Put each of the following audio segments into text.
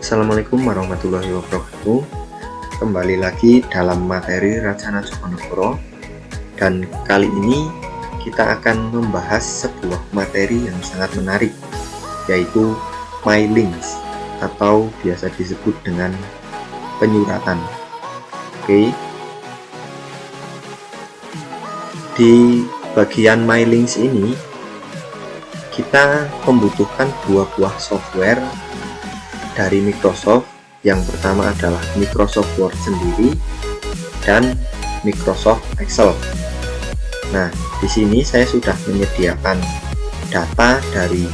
Assalamualaikum warahmatullahi wabarakatuh. Kembali lagi dalam materi Racana Djokonegoro, dan kali ini kita akan membahas sebuah materi yang sangat menarik, yaitu MyLinks atau biasa disebut dengan penyuratan. Oke. Di bagian MyLinks ini kita membutuhkan dua buah software dari Microsoft. Yang pertama adalah Microsoft Word sendiri dan Microsoft Excel. Nah, di sini saya sudah menyediakan data dari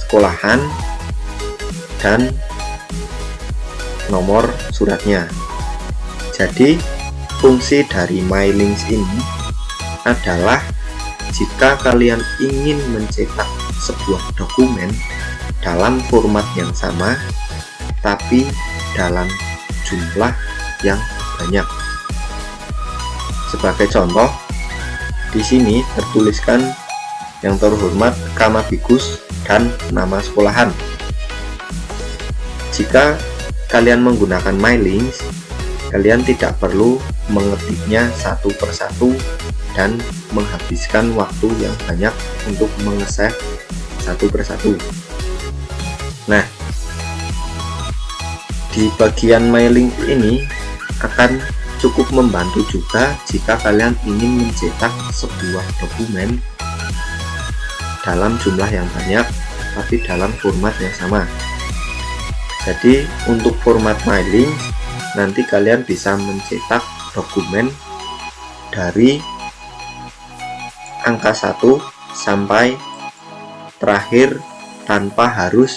sekolahan dan nomor suratnya. Jadi, fungsi dari MyLinks ini adalah jika kalian ingin mencetak sebuah dokumen dalam format yang sama tapi dalam jumlah yang banyak. Sebagai contoh, di sini tertuliskan yang terhormat Kamabigus dan nama sekolahan. Jika kalian menggunakan MyLinks, kalian tidak perlu mengetiknya satu persatu dan menghabiskan waktu yang banyak untuk mengesave satu persatu. Nah, di bagian MyLinks ini akan cukup membantu juga jika kalian ingin mencetak sebuah dokumen dalam jumlah yang banyak tapi dalam format yang sama. Jadi untuk format MyLinks, nanti kalian bisa mencetak dokumen dari angka 1 sampai terakhir tanpa harus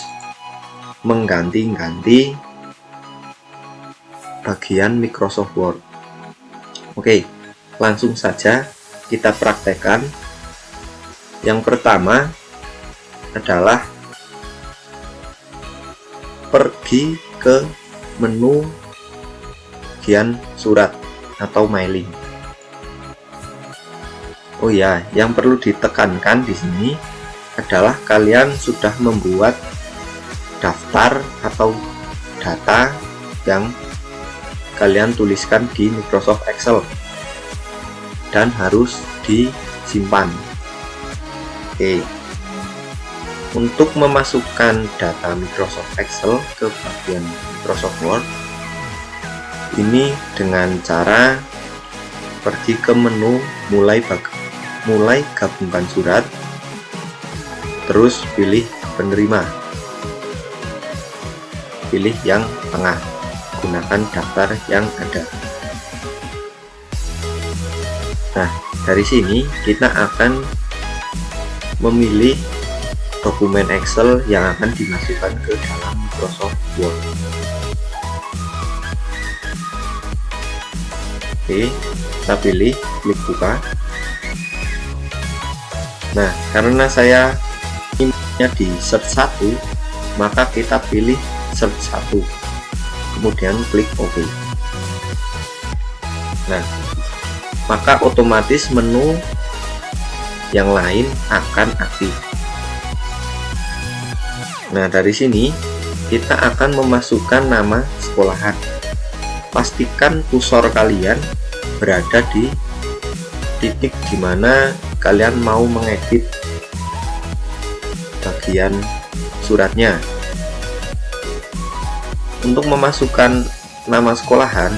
mengganti-ganti bagian Microsoft Word. Oke, langsung saja kita praktekkan. Yang pertama adalah pergi ke menu bagian surat atau MyLink. Oh ya, yang perlu ditekankan di sini adalah kalian sudah membuat daftar atau data yang kalian tuliskan di Microsoft Excel dan harus disimpan. Oke. Untuk memasukkan data Microsoft Excel ke bagian Microsoft Word, ini dengan cara pergi ke menu mulai gabungkan surat, terus pilih penerima, pilih yang tengah, gunakan daftar yang ada. Nah, dari sini kita akan memilih dokumen Excel yang akan dimasukkan ke dalam Microsoft Word. Oke, kita pilih, klik buka. Nah, karena saya inginnya di search 1, maka kita pilih search 1, kemudian klik OK. Nah, maka otomatis menu yang lain akan aktif. Nah, dari sini kita akan memasukkan nama sekolahan. Pastikan kursor kalian berada di titik di mana kalian mau mengedit bagian suratnya. Untuk memasukkan nama sekolahan,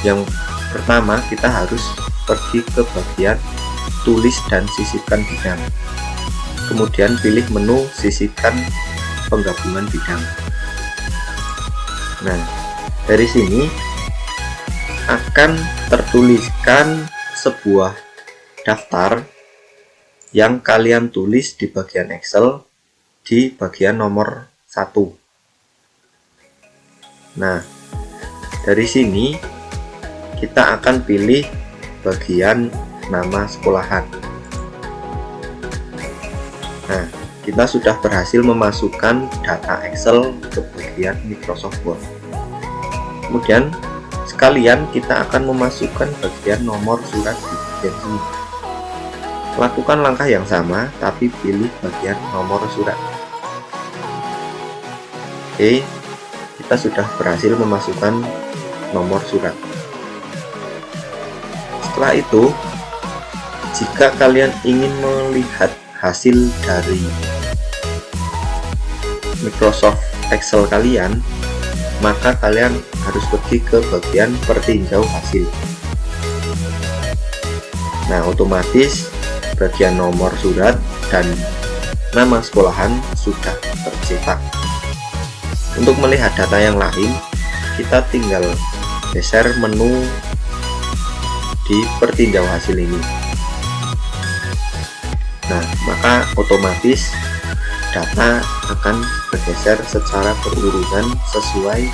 yang pertama kita harus pergi ke bagian tulis dan sisipkan bidang, kemudian pilih menu sisipkan penggabungan bidang. Nah, dari sini akan tertuliskan sebuah daftar yang kalian tulis di bagian Excel di bagian nomor 1. Nah, dari sini kita akan pilih bagian nama sekolahan. Nah, kita sudah berhasil memasukkan data Excel ke bagian Microsoft Word. Kemudian sekalian kita akan memasukkan bagian nomor surat di bagian sini. Lakukan langkah yang sama, tapi pilih bagian nomor surat. Oke, kita sudah berhasil memasukkan nomor surat. Setelah itu, jika kalian ingin melihat hasil dari Microsoft Excel kalian, maka kalian harus pergi ke bagian pertinjau hasil. Nah, otomatis bagian nomor surat dan nama sekolahan sudah tercetak. Untuk melihat data yang lain, kita tinggal geser menu di pertinjau hasil ini. Nah, maka otomatis data akan bergeser secara berurutan sesuai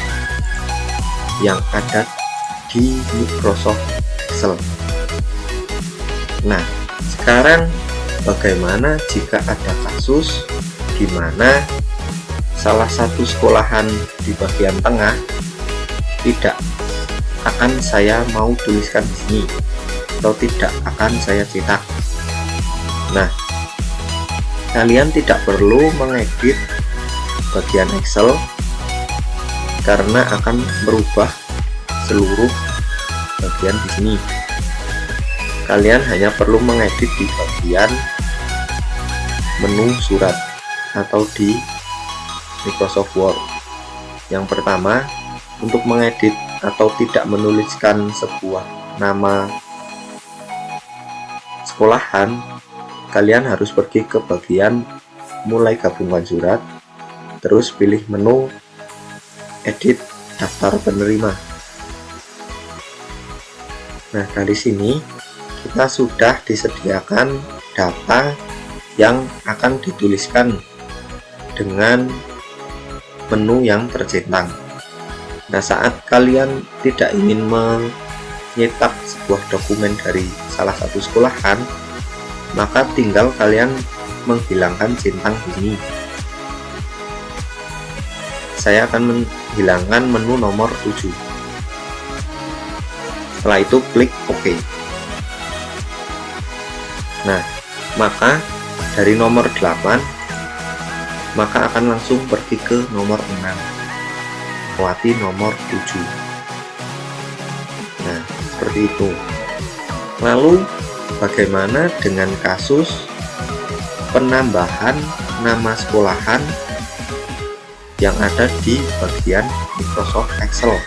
yang ada di Microsoft Excel. Nah, sekarang bagaimana jika ada kasus di mana salah satu sekolahan di bagian tengah tidak akan saya mau tuliskan di sini atau tidak akan saya cetak. Nah, kalian tidak perlu mengedit bagian Excel karena akan merubah seluruh bagian di sini. Kalian hanya perlu mengedit di bagian menu surat atau di Microsoft Word. Yang pertama, untuk mengedit atau tidak menuliskan sebuah nama sekolahan, kalian harus pergi ke bagian mulai gabungkan surat, terus pilih menu edit daftar penerima. Nah, dari sini kita sudah disediakan data yang akan dituliskan dengan menu yang tercentang. Nah, saat kalian tidak ingin menyetak sebuah dokumen dari salah satu sekolahan, maka tinggal kalian menghilangkan centang di sini. Saya akan menghilangkan menu nomor 7. Setelah itu klik OK. Nah, maka dari nomor 8 maka akan langsung pergi ke nomor 6, lewati nomor 7. Nah, seperti itu. Lalu bagaimana dengan kasus penambahan nama sekolahan yang ada di bagian Microsoft Excel?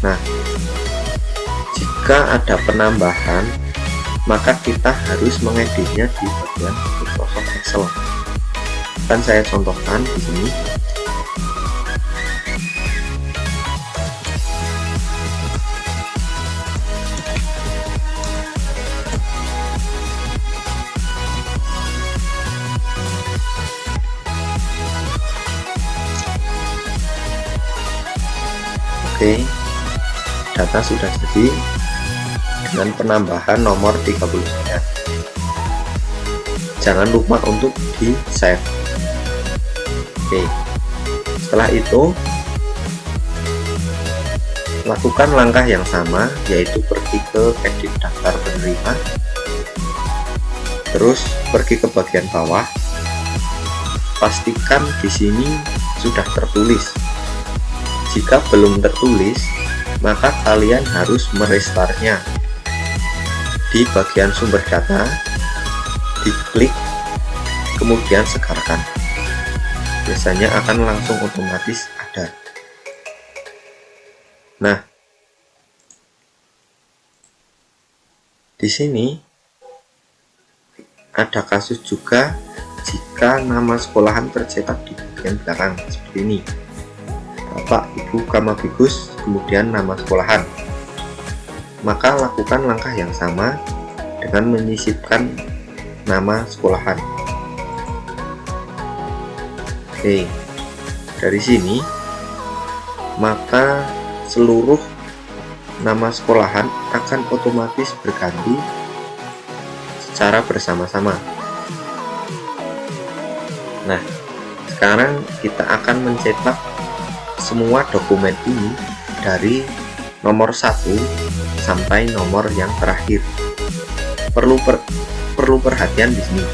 Nah, jika ada penambahan, maka kita harus mengeditnya di bagian Microsoft Excel. Akan saya contohkan di sini. Oke, data sudah jadi dengan penambahan nomor 39. Jangan lupa untuk di save. Oke, setelah itu lakukan langkah yang sama, yaitu pergi ke edit daftar penerima, terus pergi ke bagian bawah, pastikan di sini sudah tertulis. Jika belum tertulis, maka kalian harus merestartnya. Di bagian sumber data, diklik, kemudian segarkan. Biasanya akan langsung otomatis ada. Nah, di sini ada kasus juga jika nama sekolahan tercetak di bagian belakang seperti ini. Bapak, Ibu, Kamabigus, kemudian nama sekolahan. Maka lakukan langkah yang sama dengan menyisipkan nama sekolahan. Oke, dari sini maka seluruh nama sekolahan akan otomatis berganti secara bersama-sama. Nah, sekarang kita akan mencetak semua dokumen ini dari nomor 1 sampai nomor yang terakhir. Perlu perhatian di sini.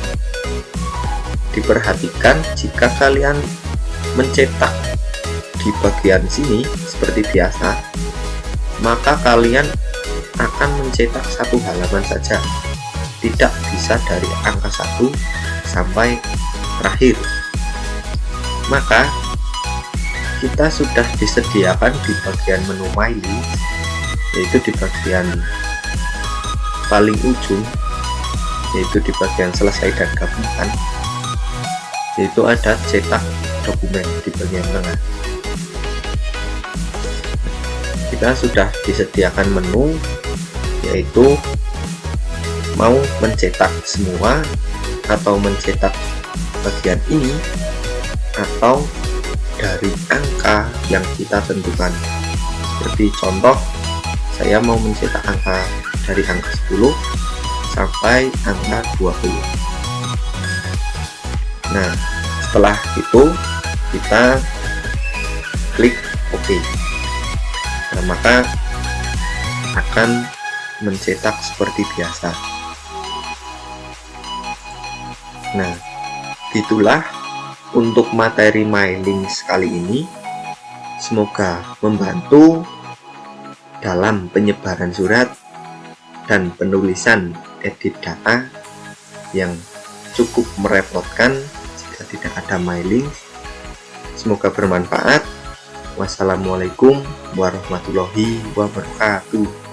Diperhatikan jika kalian mencetak di bagian sini seperti biasa, maka kalian akan mencetak satu halaman saja, tidak bisa dari angka 1 sampai terakhir. Maka kita sudah disediakan di bagian menu My Links, yaitu di bagian paling ujung, yaitu di bagian selesai dan gabungkan, yaitu ada cetak dokumen di bagian tengah. Kita sudah disediakan menu, yaitu mau mencetak semua atau mencetak bagian ini, atau dari angka yang kita tentukan. Seperti contoh, saya mau mencetak angka dari angka 10 sampai angka 20. Nah, setelah itu kita klik OK. Nah, maka akan mencetak seperti biasa. Nah, itulah untuk materi My Links kali ini. Semoga membantu dalam penyebaran surat dan penulisan edit data yang cukup merepotkan jika tidak ada My Links. Semoga bermanfaat. Wassalamualaikum warahmatullahi wabarakatuh.